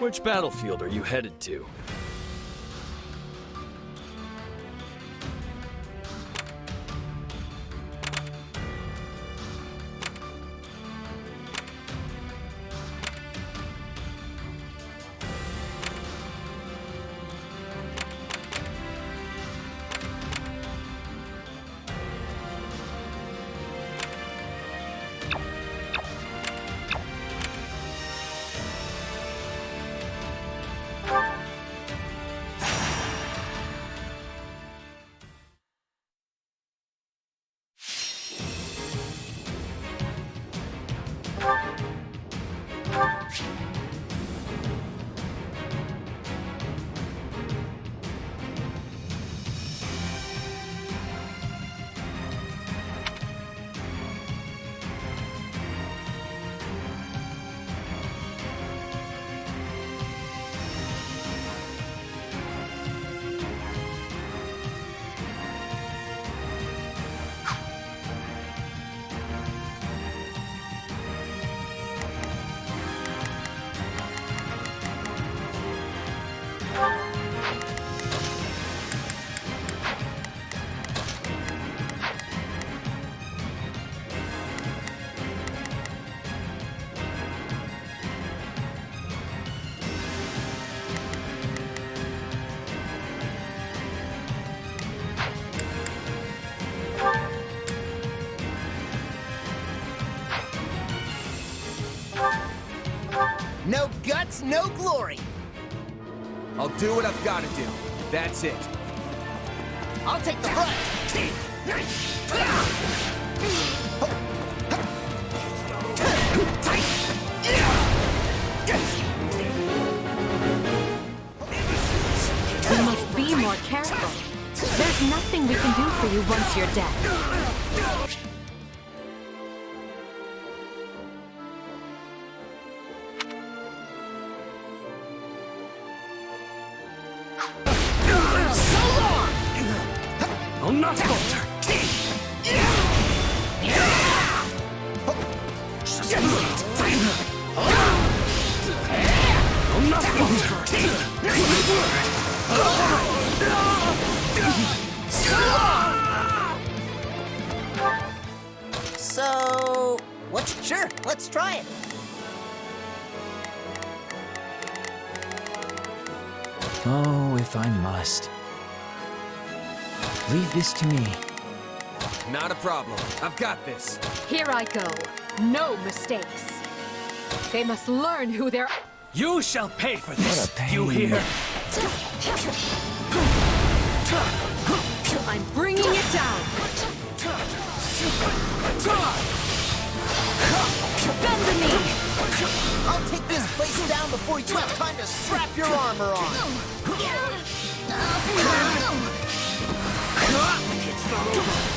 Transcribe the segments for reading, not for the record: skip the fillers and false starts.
Which battlefield are you headed to? No guts, no glory. I'll do what I've got to do. That's it. I'll take the brunt. We must be more careful. There's nothing we can do for you once you're dead. I'll not falter! I'll not falter! So, sure, let's try it. Oh, if I must. Leave this to me. Not a problem. I've got this. Here I go. No mistakes. They must learn who they're... You shall pay for this, What a pain. you hear? I'm bringing it down. Bend the knee. I'll take this place down before you have time to strap your armor on. It's not over.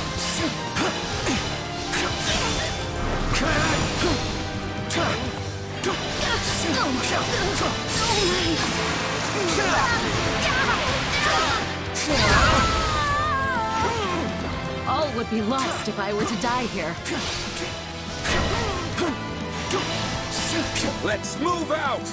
All would be lost if I were to die here. Let's move out!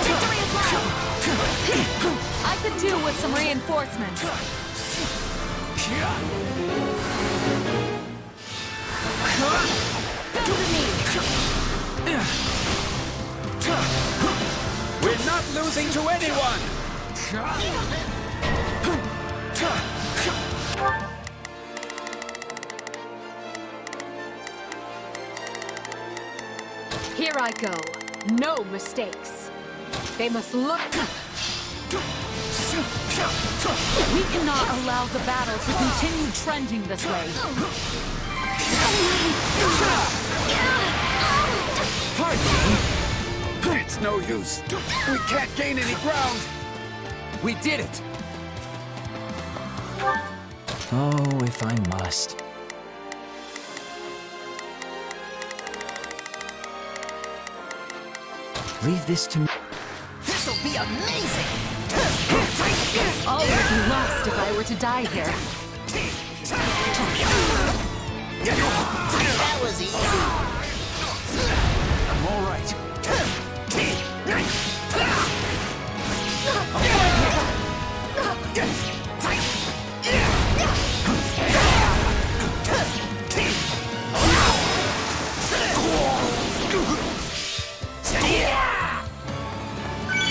Victory is mine! I could do with some reinforcements. Bend the knee. We're not losing to anyone! Here I go. No mistakes. They must look... We cannot allow the battle to continue trending this way. Pardon? It's no use. We can't gain any ground. We did it. Oh, if I must. Leave this to me. This'll be amazing! All would be lost if I were to die here. That was easy. I'm all right.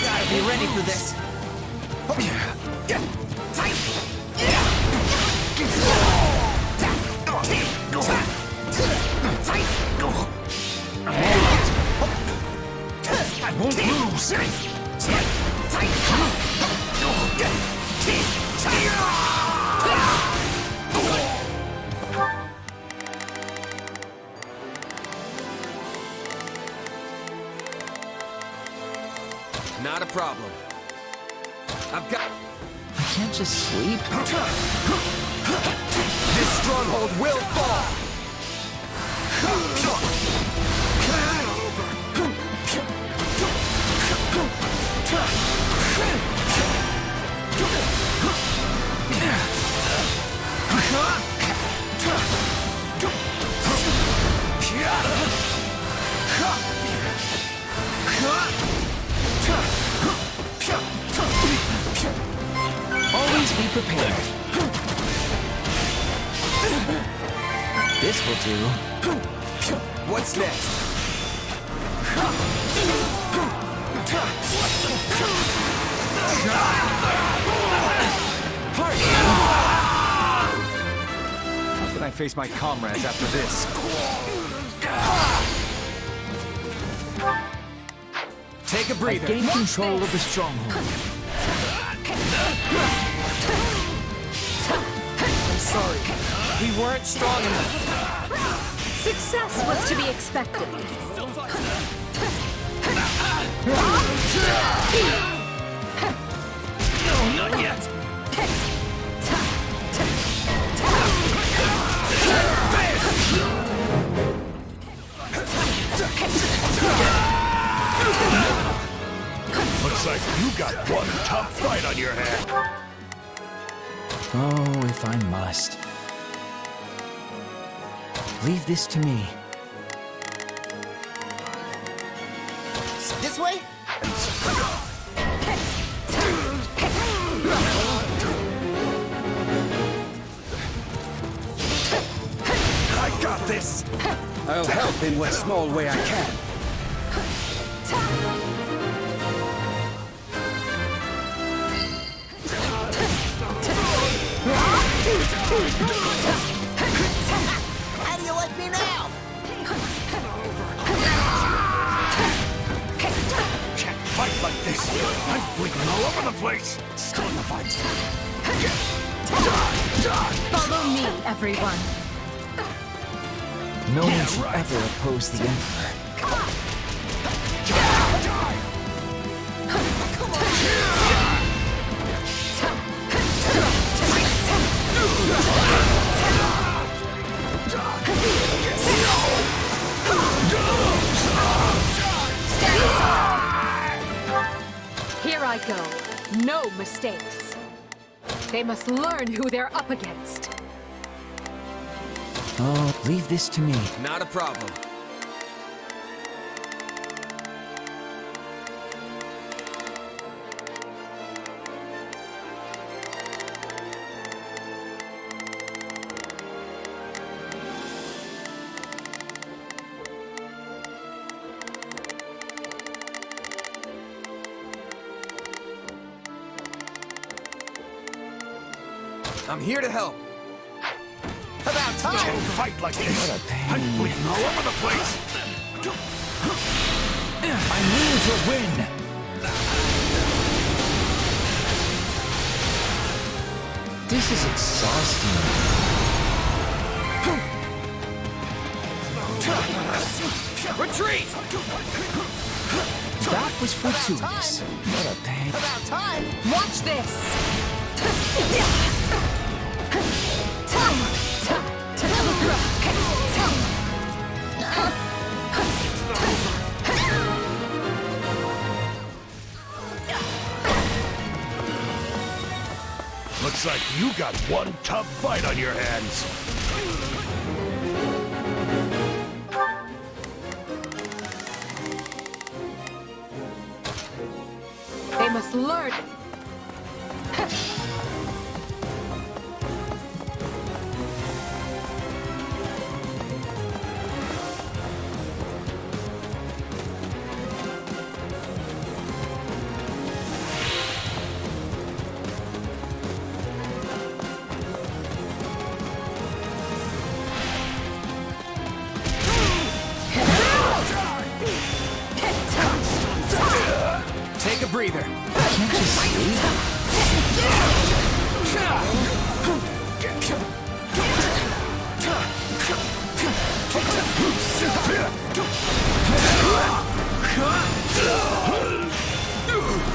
Gotta be ready for this. I won't lose. Not a problem. I've got... I can't just sleep. This stronghold will fall! Always be prepared. This will do. What's next? How can I face my comrades after this? Take a I breather. gain control of the stronghold. I'm sorry. We weren't strong enough. Success was to be expected. No, not yet. Looks like you got one tough fight on your hands. Oh, if I must. Leave this to me. This way? I got this. I'll help in what small way I can. How do you like me now? Can't fight like this. I'm bleeding all over the place. Still in the fight. Follow me, everyone. No one should ever oppose the Emperor. Here I go. No mistakes. They must learn who they're up against. Oh, leave this to me. Not a problem. I'm here to help. About time! Can't fight like this. What a pain. I'm bleeding all over the place. I mean to win. This is exhausting. Retreat! That was fortuitous. What a pain. About time! Watch this! Looks like you got one tough fight on your hands. must learn. Take a breather. Can't you see?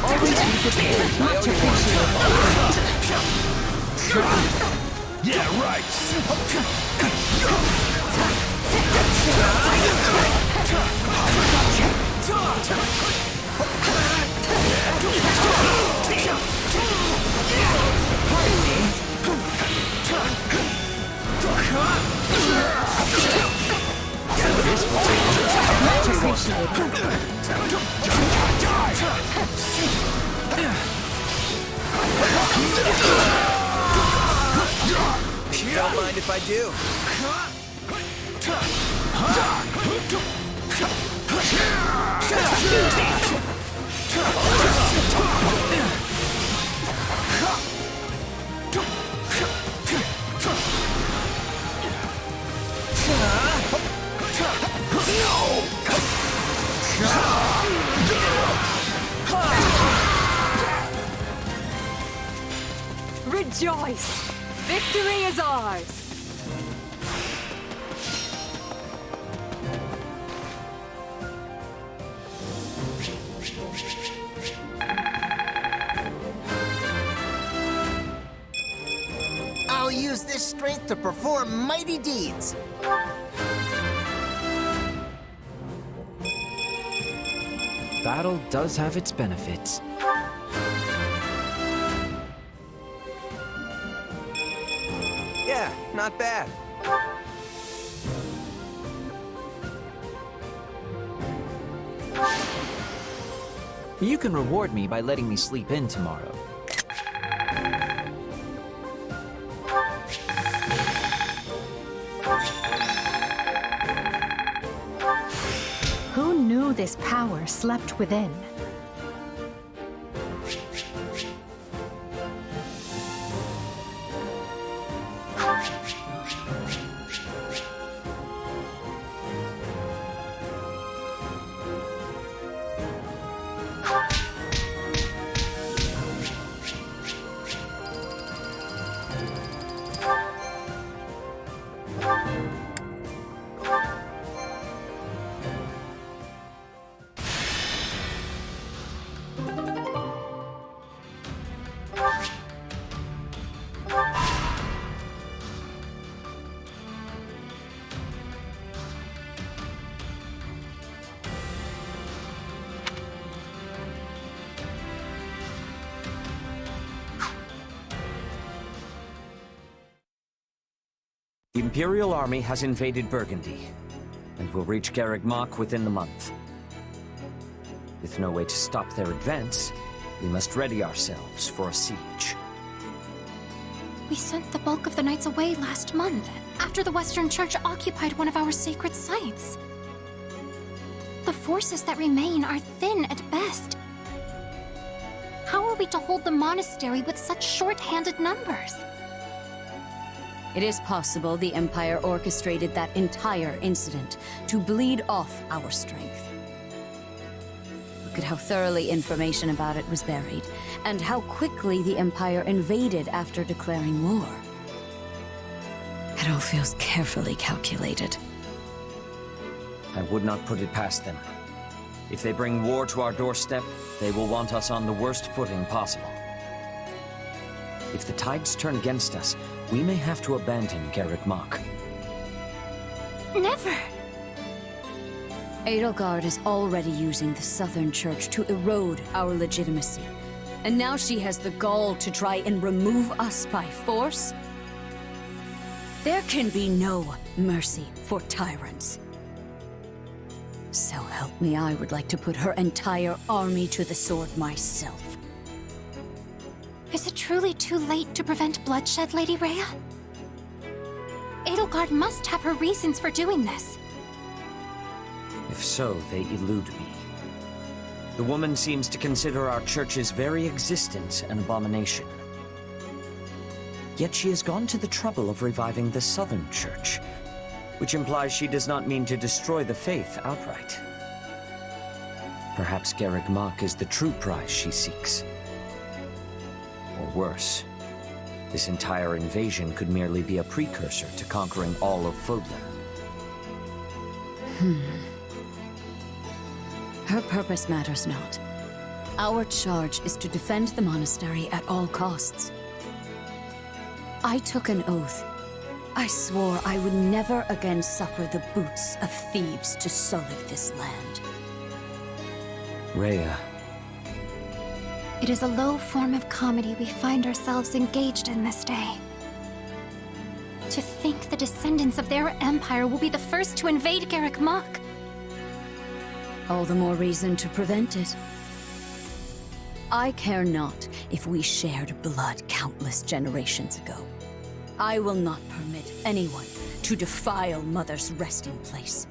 Always be prepared not to appreciate. Yeah, right. Don't mind if I do. Rejoice! Victory is ours! I'll use this strength to perform mighty deeds. Battle does have its benefits. Yeah, not bad. You can reward me by letting me sleep in tomorrow. Who knew this power slept within? The Imperial army has invaded Burgundy, and will reach Garreg-Mach within the month. With no way to stop their advance, we must ready ourselves for a siege. We sent the bulk of the knights away last month, after the Western Church occupied one of our sacred sites. The forces that remain are thin at best. How are we to hold the monastery with such short-handed numbers? It is possible the Empire orchestrated that entire incident to bleed off our strength. Look at how thoroughly information about it was buried, and how quickly the Empire invaded after declaring war. It all feels carefully calculated. I would not put it past them. If they bring war to our doorstep, they will want us on the worst footing possible. If the tides turn against us, we may have to abandon Garreg-Mach. Never! Edelgard is already using the Southern Church to erode our legitimacy. And now she has the gall to try and remove us by force? There can be no mercy for tyrants. So help me, I would like to put her entire army to the sword myself. Is it truly too late to prevent bloodshed, Lady Rhea? Edelgard must have her reasons for doing this. If so, they elude me. The woman seems to consider our church's very existence an abomination. Yet she has gone to the trouble of reviving the Southern Church, which implies she does not mean to destroy the faith outright. Perhaps Garreg Mach is the true prize she seeks. Or worse, this entire invasion could merely be a precursor to conquering all of Fodlan. Her purpose matters not. Our charge is to defend the monastery at all costs. I took an oath. I swore I would never again suffer the boots of thieves to sully this land. Rhea. It is a low form of comedy we find ourselves engaged in this day. To think the descendants of their empire will be the first to invade Garreg Mach. All the more reason to prevent it. I care not if we shared blood countless generations ago. I will not permit anyone to defile Mother's resting place.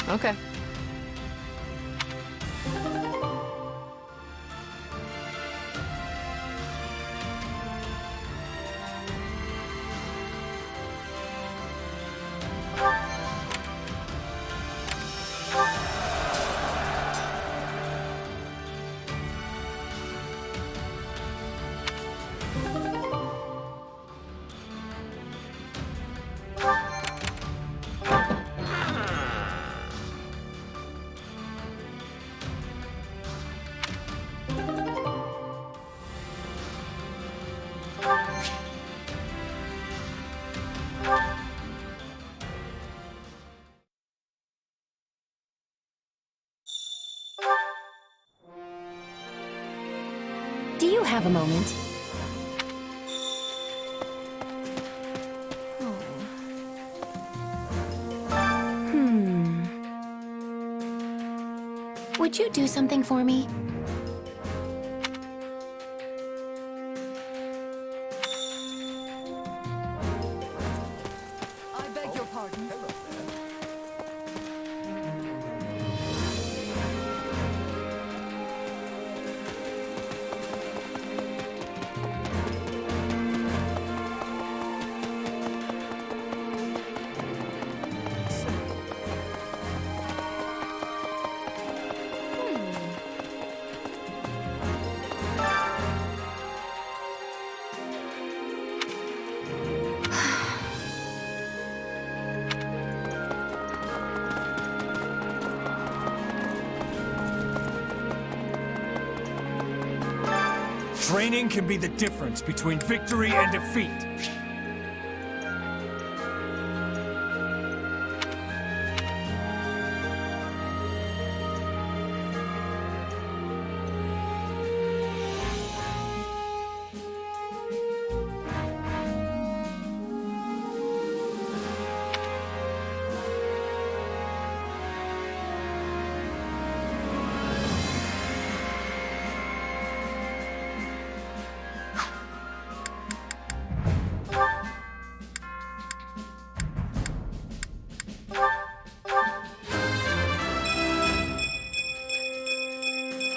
Okay. Do you have a moment? Would you do something for me? I beg your pardon. Training can be the difference between victory and defeat.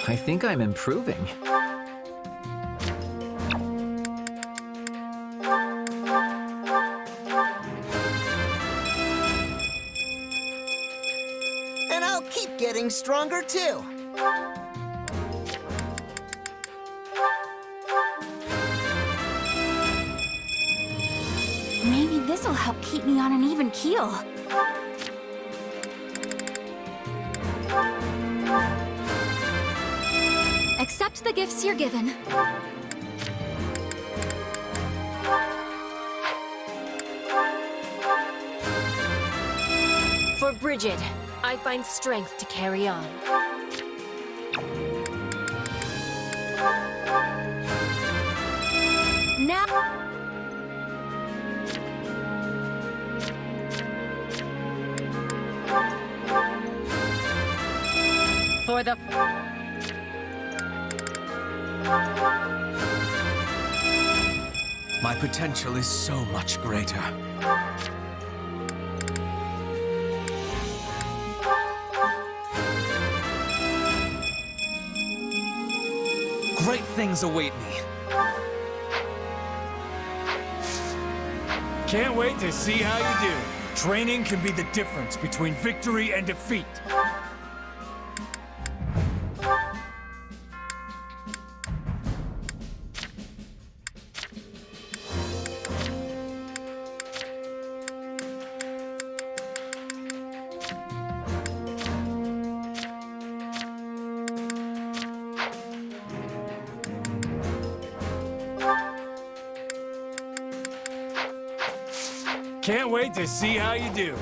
I think I'm improving. And I'll keep getting stronger too. This'll help keep me on an even keel. Accept the gifts you're given. For Bridget, I find strength to carry on. Now... For the... My potential is so much greater. Great things await me. Can't wait to see how you do. Training can be the difference between victory and defeat. Can't wait to see how you do.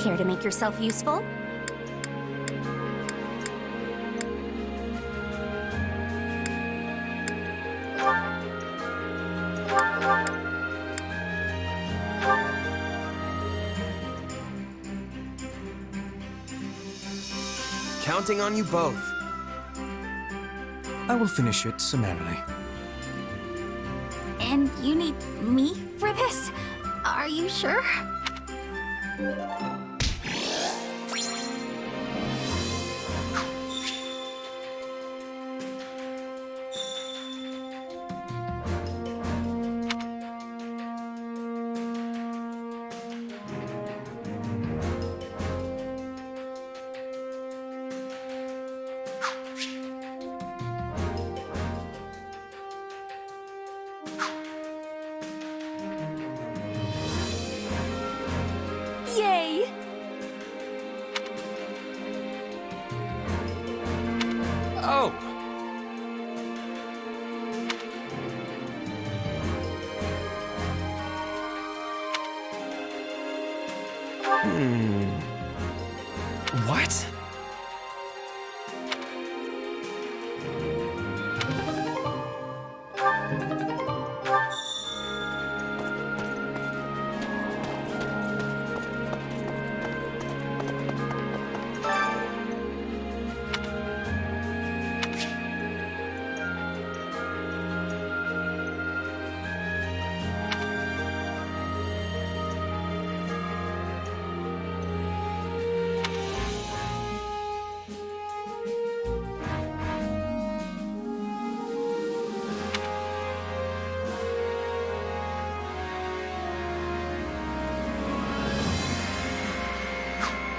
Care to make yourself useful? Counting on you both. I will finish it summarily. And you need me for this? Are you sure? Yay! Oh! What?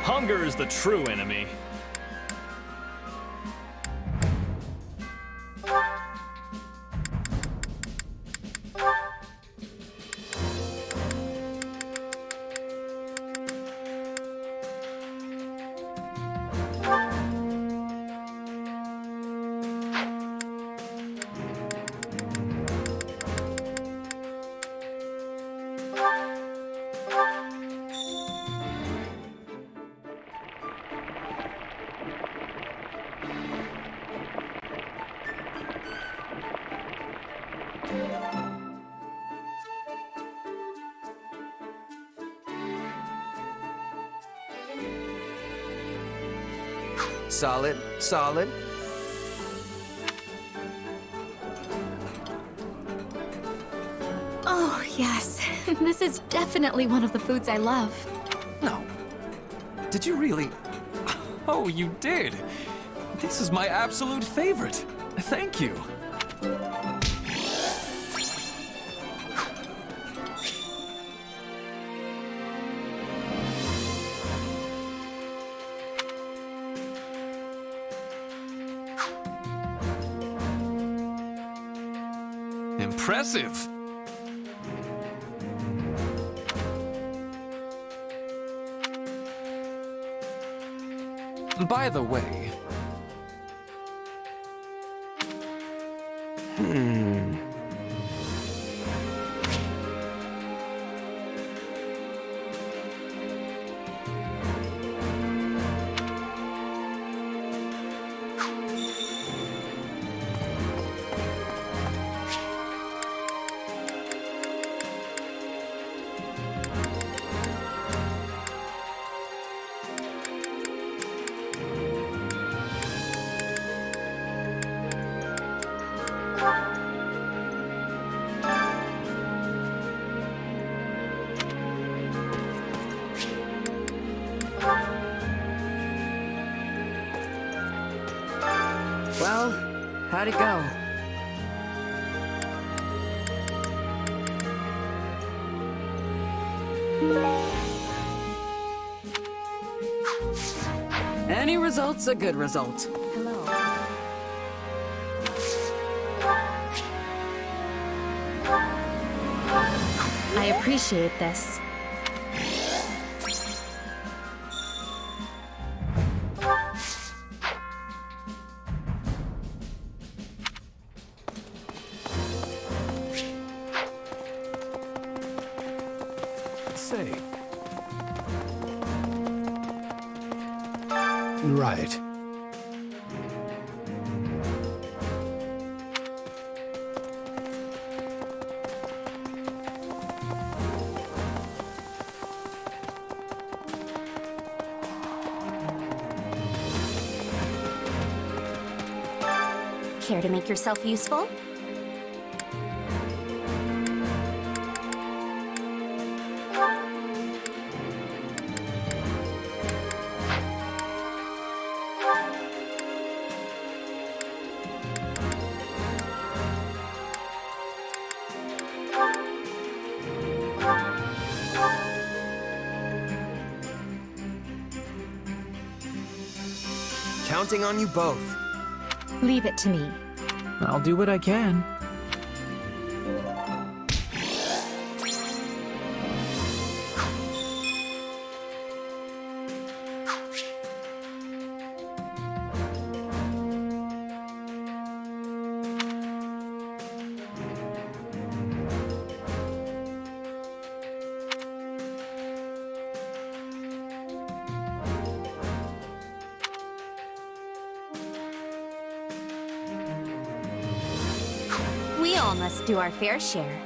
Hunger is the true enemy. Solid, solid. Yes, this is definitely one of the foods I love. No. Did you really? Oh, you did. This is my absolute favorite. Thank you. Impressive. By the way... Well, how'd it go? Any result's a good result. Hello. I appreciate this. Say, Right. Care to make yourself useful? Counting on you both. Leave it to me. I'll do what I can. We all must do our fair share.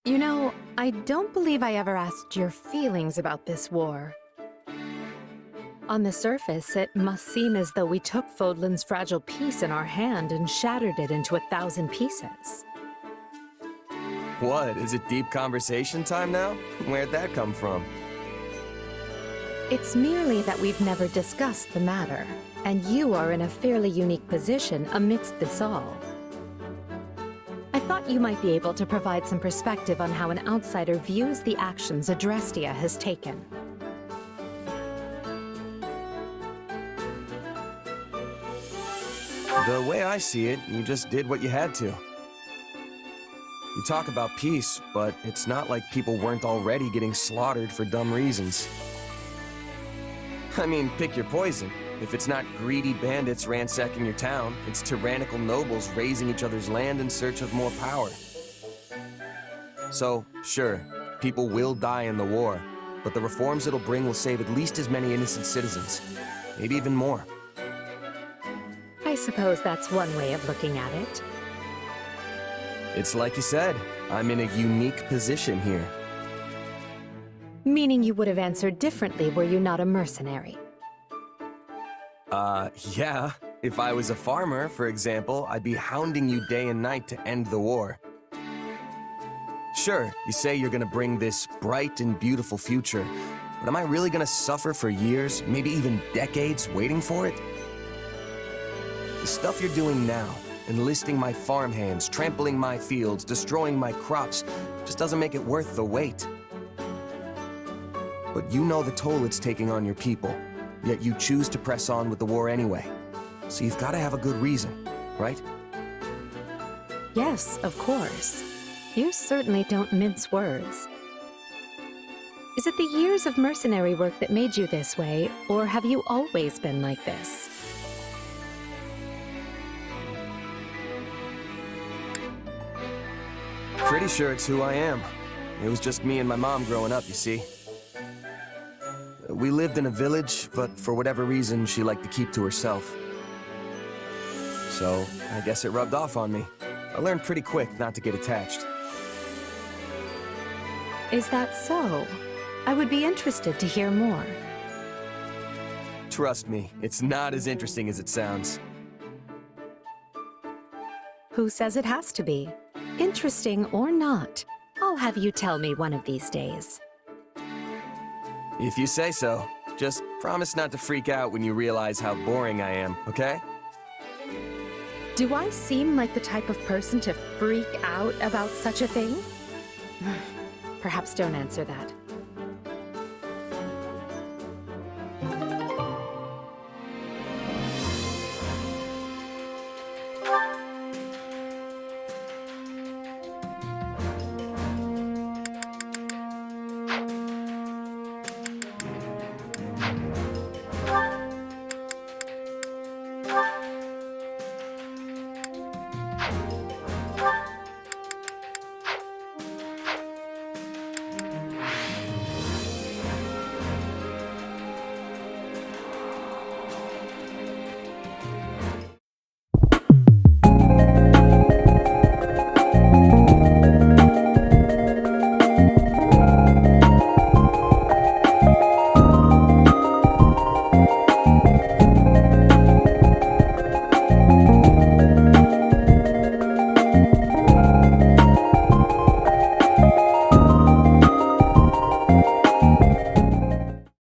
You know, I don't believe I ever asked your feelings about this war. On the surface, it must seem as though we took Fodlan's fragile piece in our hand and shattered it into 1,000 pieces. What, is it deep conversation time now? Where'd that come from? It's merely that we've never discussed the matter, and you are in a fairly unique position amidst this all. I thought you might be able to provide some perspective on how an outsider views the actions Adrestia has taken. The way I see it, you just did what you had to. You talk about peace, but it's not like people weren't already getting slaughtered for dumb reasons. I mean, pick your poison. If it's not greedy bandits ransacking your town, it's tyrannical nobles raising each other's land in search of more power. So, sure, people will die in the war, but the reforms it'll bring will save at least as many innocent citizens. Maybe even more. I suppose that's one way of looking at it. It's like you said, I'm in a unique position here. Meaning you would have answered differently were you not a mercenary. Yeah. If I was a farmer, for example, I'd be hounding you day and night to end the war. Sure, you say you're gonna bring this bright and beautiful future, but am I really gonna suffer for years, maybe even decades, waiting for it? The stuff you're doing now, enlisting my farmhands, trampling my fields, destroying my crops, just doesn't make it worth the wait. But you know the toll it's taking on your people, yet you choose to press on with the war anyway. So you've gotta have a good reason, right? Yes, of course. You certainly don't mince words. Is it the years of mercenary work that made you this way, or have you always been like this? Pretty sure it's who I am. It was just me and my mom growing up, you see. We lived in a village, but for whatever reason, she liked to keep to herself. So, I guess it rubbed off on me. I learned pretty quick not to get attached. Is that so? I would be interested to hear more. Trust me, it's not as interesting as it sounds. Who says it has to be? Interesting or not, I'll have you tell me one of these days. If you say so. Just promise not to freak out when you realize how boring I am, okay? Do I seem like the type of person to freak out about such a thing? Perhaps don't answer that.